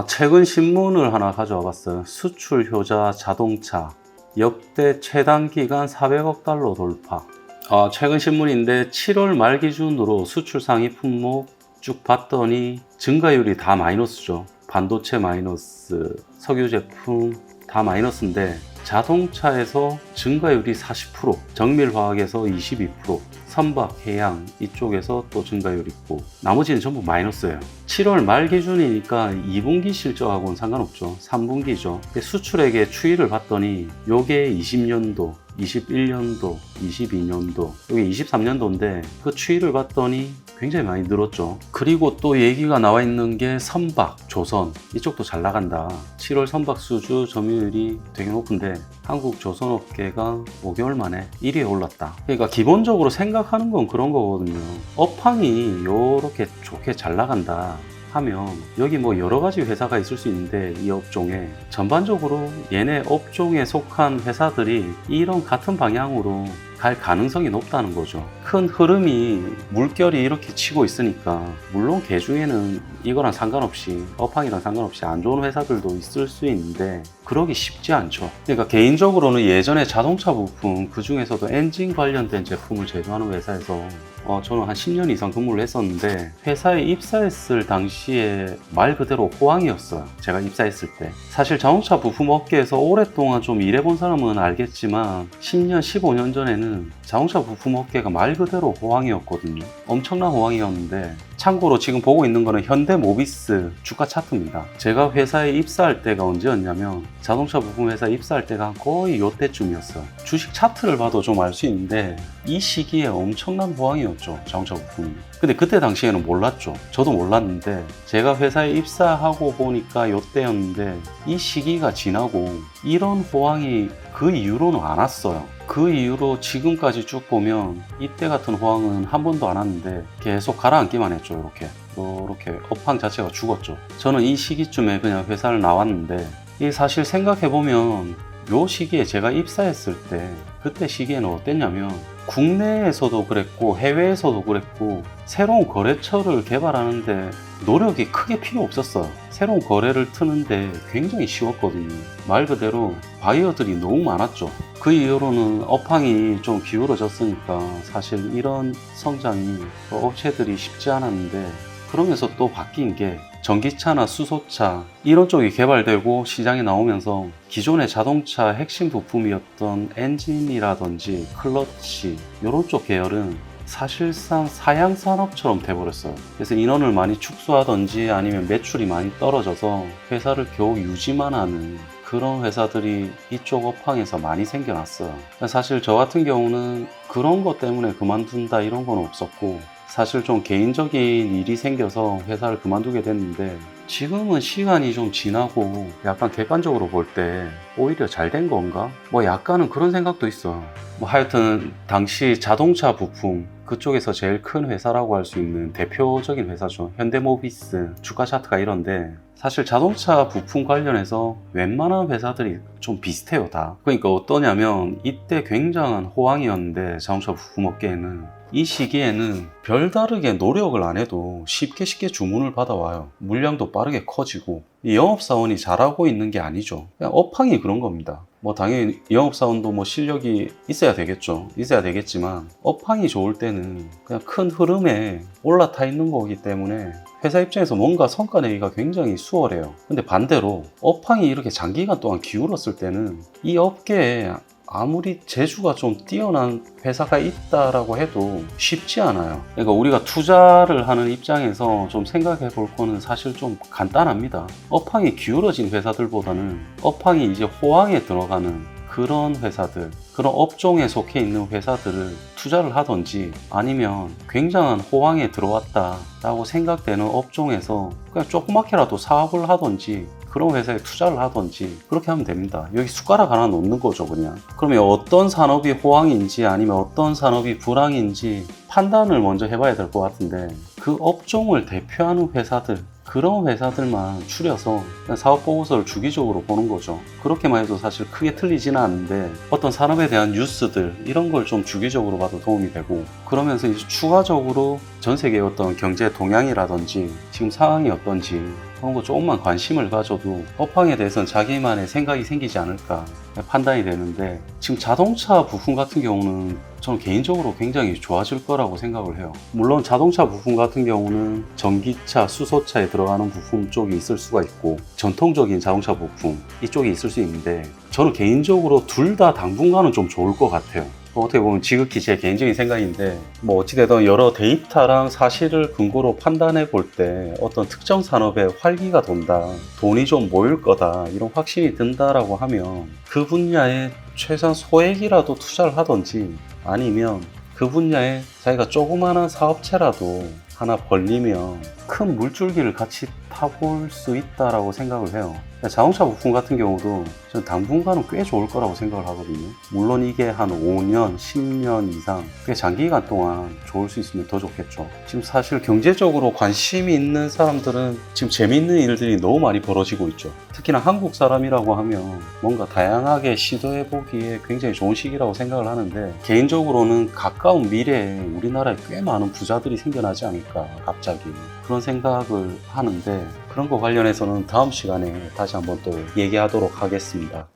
최근 신문을 하나 가져와 봤어요. 수출 효자 자동차 역대 최단기간 400억 달러 돌파. 최근 신문인데 7월 말 기준으로 수출 상위 품목 쭉 봤더니 증가율이 다 마이너스죠. 반도체 마이너스, 석유 제품 다 마이너스인데 자동차에서 증가율이 40%, 정밀화학에서 22%, 선박, 해양 이쪽에서 또 증가율 있고 나머지는 전부 마이너스예요. 7월 말 기준이니까 2분기 실적하고는 상관없죠. 3분기죠. 수출액의 추이를 봤더니 요게 20년도, 21년도, 22년도, 여기 23년도인데 그 추이를 봤더니 굉장히 많이 늘었죠. 그리고 또 얘기가 나와 있는 게 선박, 조선 이쪽도 잘 나간다. 7월 선박 수주 점유율이 되게 높은데 한국 조선업계가 5개월 만에 1위에 올랐다. 그러니까 기본적으로 생각하는 건 그런 거거든요. 업황이 요렇게 좋게 잘 나간다 하면 여기 뭐 여러 가지 회사가 있을 수 있는데 이 업종에 전반적으로 얘네 업종에 속한 회사들이 이런 같은 방향으로 갈 가능성이 높다는 거죠. 큰 흐름이 물결이 이렇게 치고 있으니까 물론 그 중에는 이거랑 상관없이 업황이랑 상관없이 안 좋은 회사들도 있을 수 있는데 그러기 쉽지 않죠. 그러니까 개인적으로는 예전에 자동차 부품 그 중에서도 엔진 관련된 제품을 제조하는 회사에서 저는 한 10년 이상 근무를 했었는데 회사에 입사했을 당시에 말 그대로 호황이었어요. 제가 입사했을 때 사실 자동차 부품 업계에서 오랫동안 좀 일해본 사람은 알겠지만 10년, 15년 전에는 자동차 부품 업계가 말 그대로 호황이었거든요. 엄청난 호황이었는데 참고로 지금 보고 있는 거는 현대모비스 주가 차트입니다. 제가 회사에 입사할 때가 언제였냐면 자동차 부품 회사에 입사할 때가 거의 요때쯤이었어요. 주식 차트를 봐도 좀 알 수 있는데 이 시기에 엄청난 호황이었죠. 자동차 부품이. 근데 그때 당시에는 몰랐죠. 저도 몰랐는데 제가 회사에 입사하고 보니까 요때였는데 이 시기가 지나고 이런 호황이 그 이후로는 안 왔어요. 그 이후로 지금까지 쭉 보면 이때 같은 호황은 한 번도 안 왔는데 계속 가라앉기만 했죠. 이렇게 업황 자체가 죽었죠. 저는 이 시기쯤에 그냥 회사를 나왔는데 이 사실 생각해보면 요 시기에 제가 입사했을 때 그때 시기에는 어땠냐면 국내에서도 그랬고 해외에서도 그랬고 새로운 거래처를 개발하는데 노력이 크게 필요 없었어요. 새로운 거래를 트는데 굉장히 쉬웠거든요. 말 그대로 바이어들이 너무 많았죠. 그 이후로는 업황이 좀 기울어졌으니까 사실 이런 성장이 업체들이 쉽지 않았는데 그러면서 또 바뀐 게 전기차나 수소차 이런 쪽이 개발되고 시장에 나오면서 기존의 자동차 핵심 부품이었던 엔진이라든지 클러치 이런 쪽 계열은 사실상 사양산업처럼 돼버렸어요. 그래서 인원을 많이 축소하든지 아니면 매출이 많이 떨어져서 회사를 겨우 유지만 하는 그런 회사들이 이쪽 업황에서 많이 생겨났어요. 사실 저 같은 경우는 그런 것 때문에 그만둔다 이런 건 없었고 사실 좀 개인적인 일이 생겨서 회사를 그만두게 됐는데 지금은 시간이 좀 지나고 약간 객관적으로 볼 때 오히려 잘 된 건가? 뭐 약간은 그런 생각도 있어요. 뭐 하여튼 당시 자동차 부품 그쪽에서 제일 큰 회사라고 할 수 있는 대표적인 회사죠. 현대모비스 주가 차트가 이런데 사실 자동차 부품 관련해서 웬만한 회사들이 좀 비슷해요 다. 그러니까 어떠냐면 이때 굉장한 호황이었는데 자동차 부품 업계에는 이 시기에는 별다르게 노력을 안 해도 쉽게 주문을 받아와요. 물량도 빠르게 커지고 영업사원이 잘하고 있는 게 아니죠. 그냥 업황이 그런 겁니다. 뭐 당연히 영업사원도 뭐 실력이 있어야 되겠죠. 있어야 되겠지만 업황이 좋을 때는 그냥 큰 흐름에 올라타 있는 거기 때문에 회사 입장에서 뭔가 성과 내기가 굉장히 수월해요. 근데 반대로 업황이 이렇게 장기간 동안 기울었을 때는 이 업계에 아무리 재주가 좀 뛰어난 회사가 있다라고 해도 쉽지 않아요. 그러니까 우리가 투자를 하는 입장에서 좀 생각해 볼 거는 사실 좀 간단합니다. 업황이 기울어진 회사들보다는 업황이 이제 호황에 들어가는 그런 회사들, 그런 업종에 속해 있는 회사들을 투자를 하든지 아니면 굉장한 호황에 들어왔다라고 생각되는 업종에서 그냥 조그맣게라도 사업을 하든지 그런 회사에 투자를 하든지 그렇게 하면 됩니다. 여기 숟가락 하나 놓는 거죠 그냥. 그러면 어떤 산업이 호황인지 아니면 어떤 산업이 불황인지 판단을 먼저 해봐야 될 것 같은데 그 업종을 대표하는 회사들, 그 그런 회사들만 추려서 그냥 사업 보고서를 주기적으로 보는 거죠. 그렇게만 해도 사실 크게 틀리지는 않은데 어떤 산업에 대한 뉴스들 이런 걸 좀 주기적으로 봐도 도움이 되고, 그러면서 이제 추가적으로 전 세계의 어떤 경제 동향이라든지 지금 상황이 어떤지 그런 거 조금만 관심을 가져도 업황에 대해서는 자기만의 생각이 생기지 않을까 판단이 되는데, 지금 자동차 부품 같은 경우는 저는 개인적으로 굉장히 좋아질 거라고 생각을 해요. 물론 자동차 부품 같은 경우는 전기차, 수소차에 들어가는 부품 쪽이 있을 수가 있고 전통적인 자동차 부품 이쪽이 있을 수 있는데, 저는 개인적으로 둘 다 당분간은 좀 좋을 것 같아요. 어떻게 보면 지극히 제 개인적인 생각인데, 뭐 어찌되든 여러 데이터랑 사실을 근거로 판단해 볼 때 어떤 특정 산업에 활기가 돈다, 돈이 좀 모일 거다, 이런 확신이 든다라고 하면 그 분야에 최소한 소액이라도 투자를 하든지, 아니면 그 분야에 자기가 조그마한 사업체라도 하나 벌리면 큰 물줄기를 같이 타볼 수 있다라고 생각을 해요. 자동차 부품 같은 경우도 저는 당분간은 꽤 좋을 거라고 생각을 하거든요. 물론 이게 한 5년, 10년 이상 꽤 장기간 동안 좋을 수 있으면 더 좋겠죠. 지금 사실 경제적으로 관심이 있는 사람들은 지금 재밌는 일들이 너무 많이 벌어지고 있죠. 특히나 한국 사람이라고 하면 뭔가 다양하게 시도해보기에 굉장히 좋은 시기라고 생각을 하는데, 개인적으로는 가까운 미래에 우리나라에 꽤 많은 부자들이 생겨나지 않을까 갑자기 그런 생각을 하는데, 그런 거 관련해서는 다음 시간에 다시 한번 또 얘기하도록 하겠습니다.